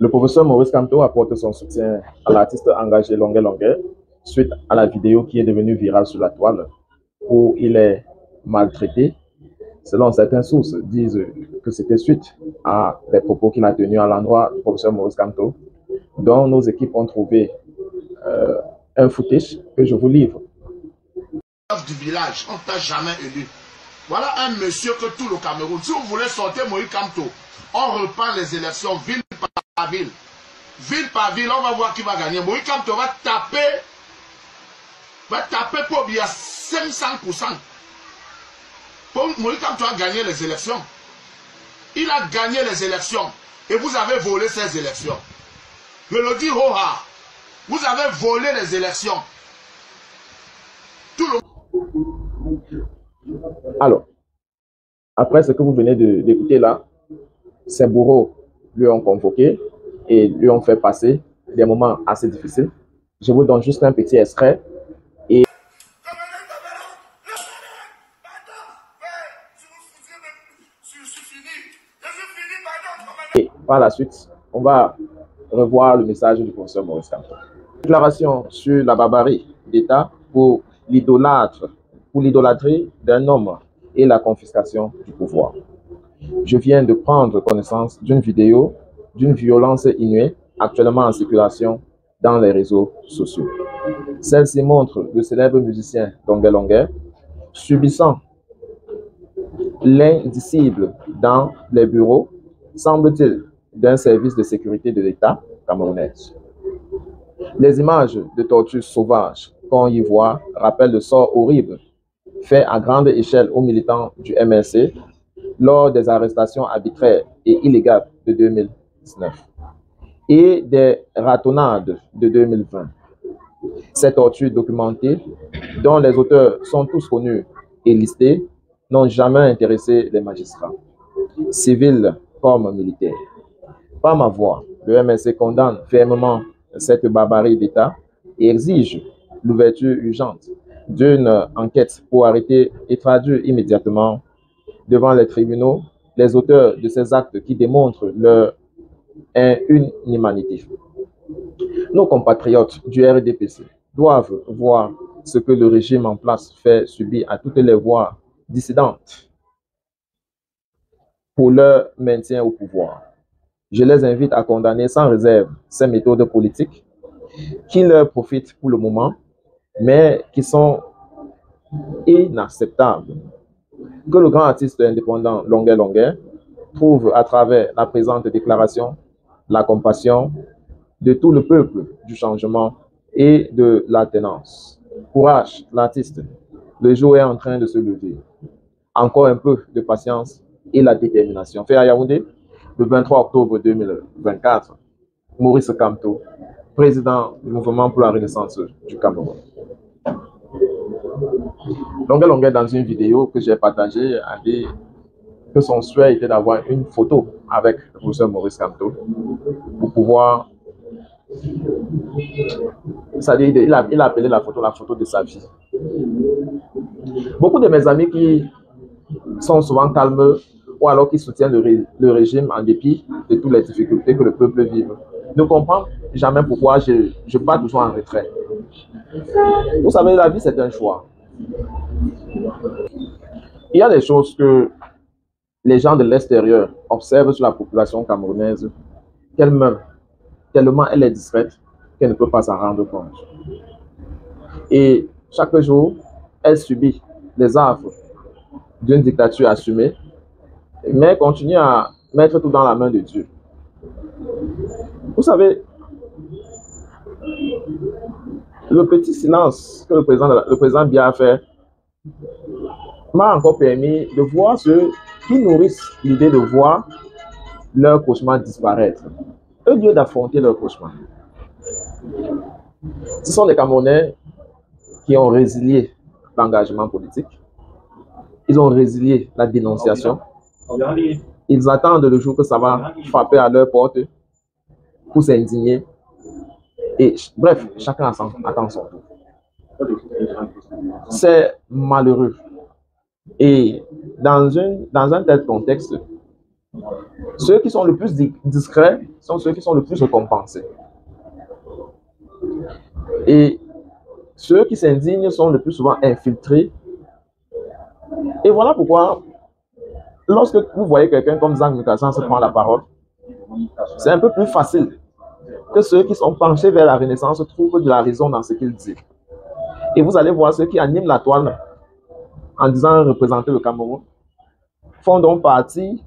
Le professeur Maurice Kamto apporte son soutien à l'artiste engagé Longuet Longuet suite à la vidéo qui est devenue virale sur la toile où il est maltraité. Selon certaines sources, disent que c'était suite à des propos qu'il a tenus à l'endroit du professeur Maurice Kamto, dont nos équipes ont trouvé un footage que je vous livre. Du village, on ne t'a jamais élu. Voilà un monsieur que tout le Cameroun, si vous voulez sortir Moïse Kamto, on reprend les élections ville par ville. Ville par ville, on va voir qui va gagner. Moïse Kamto va taper pour bien 500%. Moïse Kamto a gagné les élections. Il a gagné les élections. Et vous avez volé ces élections. Je le dis ho-ha. Vous avez volé les élections. Tout le... Alors, après ce que vous venez d'écouter là, ses bourreaux lui ont convoqué et lui ont fait passer des moments assez difficiles. Je vous donne juste un petit extrait. Et par la suite, on va revoir le message du professeur Maurice Kamto. Déclaration sur la barbarie d'État pour l'idolâtrie d'un homme et la confiscation du pouvoir. Je viens de prendre connaissance d'une vidéo d'une violence inouïe actuellement en circulation dans les réseaux sociaux. Celle-ci montre le célèbre musicien Longuet Longuet subissant l'indicible dans les bureaux, semble-t-il, d'un service de sécurité de l'État camerounais. Les images de tortures sauvages qu'on y voit rappellent le sort horrible fait à grande échelle aux militants du MLC lors des arrestations arbitraires et illégales de 2019 et des ratonnades de 2020. Ces tortures documentées, dont les auteurs sont tous connus et listés, n'ont jamais intéressé les magistrats, civils comme militaires. Par ma voix, le MLC condamne fermement cette barbarie d'État et exige l'ouverture urgente d'une enquête pour arrêter et traduire immédiatement devant les tribunaux les auteurs de ces actes qui démontrent leur inhumanité. Nos compatriotes du RDPC doivent voir ce que le régime en place fait subir à toutes les voix dissidentes pour leur maintien au pouvoir. Je les invite à condamner sans réserve ces méthodes politiques qui leur profitent pour le moment, mais qui sont inacceptables. Que le grand artiste indépendant Longuet Longuet trouve à travers la présente déclaration la compassion de tout le peuple du changement et de l'alternance. Courage, l'artiste, le jour est en train de se lever. Encore un peu de patience et la détermination. Fait à Yaoundé, le 23 octobre 2024, Maurice Kamto, président du mouvement pour la renaissance du Cameroun. Longuet Longuet, dans une vidéo que j'ai partagée, a dit que son souhait était d'avoir une photo avec le professeur Maurice Kamto pour pouvoir... C'est-à-dire, il a appelé la photo de sa vie. Beaucoup de mes amis qui sont souvent calmes ou alors qui soutiennent le régime en dépit de toutes les difficultés que le peuple vit, ne comprennent jamais pourquoi je pars toujours en retrait. Vous savez, la vie, c'est un choix. Il y a des choses que les gens de l'extérieur observent sur la population camerounaise, qu'elle-même, tellement elle est discrète qu'elle ne peut pas s'en rendre compte. Et chaque jour, elle subit les affres d'une dictature assumée, mais continue à mettre tout dans la main de Dieu. Vous savez, le petit silence que le président Biya a fait m'a encore permis de voir ceux qui nourrissent l'idée de voir leur cauchemar disparaître, au lieu d'affronter leur cauchemar. Ce sont des Camerounais qui ont résilié l'engagement politique, ils ont résilié la dénonciation, ils attendent le jour que ça va frapper à leur porte pour s'indigner. Et bref, chacun attend son tour. C'est malheureux. Et dans un tel contexte, Ceux qui sont le plus discrets sont ceux qui sont le plus récompensés. Et ceux qui s'indignent sont le plus souvent infiltrés. Et voilà pourquoi, lorsque vous voyez quelqu'un comme Zhang Mukassan se prendre la parole, c'est un peu plus facile que ceux qui sont penchés vers la Renaissance trouvent de la raison dans ce qu'il dit. Et vous allez voir ceux qui animent la toile en disant représenter le Cameroun font donc partie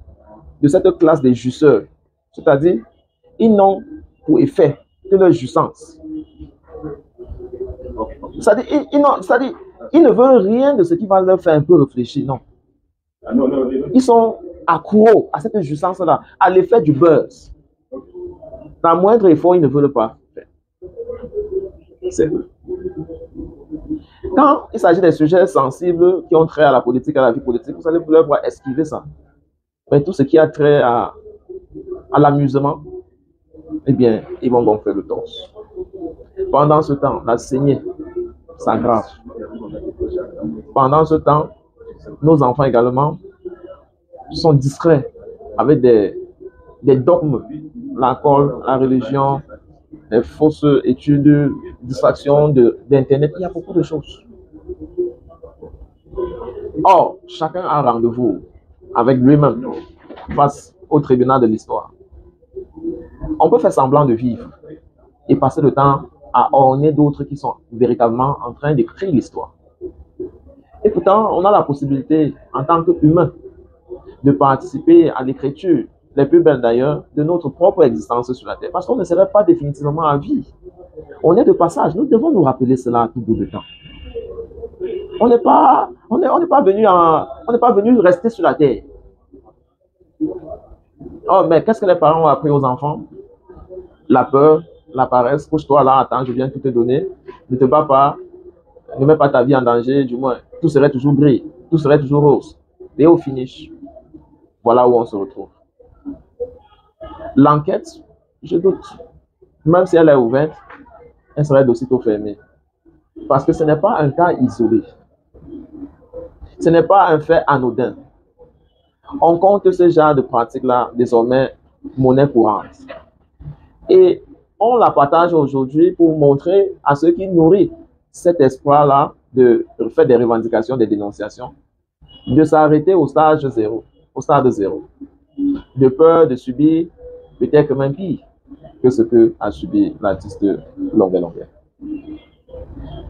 de cette classe des jouisseurs. C'est-à-dire, ils n'ont pour effet que leur jouissance. C'est-à-dire, ils ne veulent rien de ce qui va leur faire un peu réfléchir, non. Ils sont accros à cette jouissance-là, à l'effet du buzz. Dans moindre effort, ils ne veulent pas faire. C'est eux. Quand il s'agit des sujets sensibles qui ont trait à la politique, à la vie politique, vous allez leur voir esquiver ça. Mais tout ce qui a trait à l'amusement, eh bien, ils vont gonfler le torse. Pendant ce temps, la saignée s'aggrave. Pendant ce temps, nos enfants également sont discrets avec des dogmes, l'alcool, la religion, les fausses études, distractions d'Internet. Il y a beaucoup de choses. Or, chacun a rendez-vous avec lui-même face au tribunal de l'histoire. On peut faire semblant de vivre et passer le temps à orner d'autres qui sont véritablement en train d'écrire l'histoire. Et pourtant, on a la possibilité, en tant qu'humain, de participer à l'écriture, les plus belles d'ailleurs, de notre propre existence sur la Terre. Parce qu'on ne serait pas définitivement à vie. On est de passage. Nous devons nous rappeler cela à tout bout de temps. On n'est pas venu rester sur la Terre. Oh, mais qu'est-ce que les parents ont appris aux enfants? La peur, la paresse. Couche-toi là, attends, je viens tout te donner. Ne te bats pas. Ne mets pas ta vie en danger, du moins. Tout serait toujours gris. Tout serait toujours rose. Et au finish, voilà où on se retrouve. L'enquête, je doute. Même si elle est ouverte, elle serait d'aussitôt fermée. Parce que ce n'est pas un cas isolé. Ce n'est pas un fait anodin. On compte ce genre de pratique-là désormais monnaie courante. Et on la partage aujourd'hui pour montrer à ceux qui nourrissent cet espoir-là de faire des revendications, des dénonciations, de s'arrêter au stade zéro, de peur de subir peut-être même pire que ce que a subi l'artiste Longuet.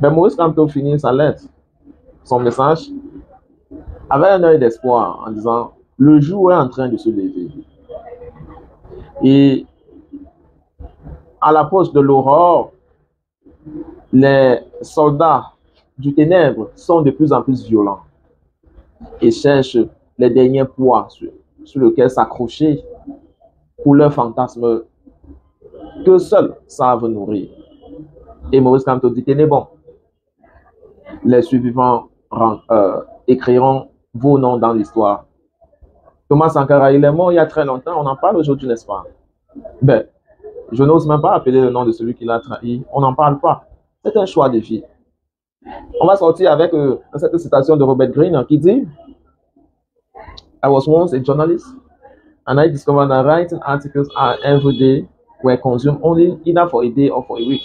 Mais Maurice Kamto finit sa lettre, son message, avec un œil d'espoir en disant « Le jour est en train de se lever ». Et à l'approche de l'aurore, les soldats du ténèbre sont de plus en plus violents et cherchent les derniers poids sur lesquels s'accrocher pour leurs fantasmes que seuls savent nourrir. Et Maurice Kamto dit, tenez bon, les survivants écriront vos noms dans l'histoire. Thomas Sankara, il est mort il y a très longtemps, on en parle aujourd'hui, n'est-ce pas? Ben, je n'ose même pas appeler le nom de celui qui l'a trahi, on n'en parle pas. C'est un choix de vie. On va sortir avec cette citation de Robert Greene qui dit I was once a journalist and I discovered that writing articles every day were consumed only either for a day or for a week.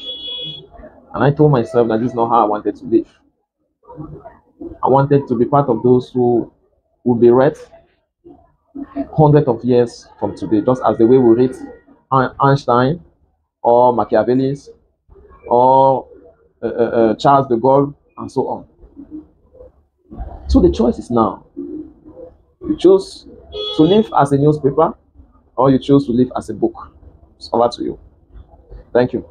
And I told myself that this is not how I wanted to live. I wanted to be part of those who will be read hundreds of years from today, just as the way we read Einstein or Machiavelli or Charles de Gaulle and so on. So the choice is now. You choose to live as a newspaper or you choose to live as a book. It's over to you. Thank you.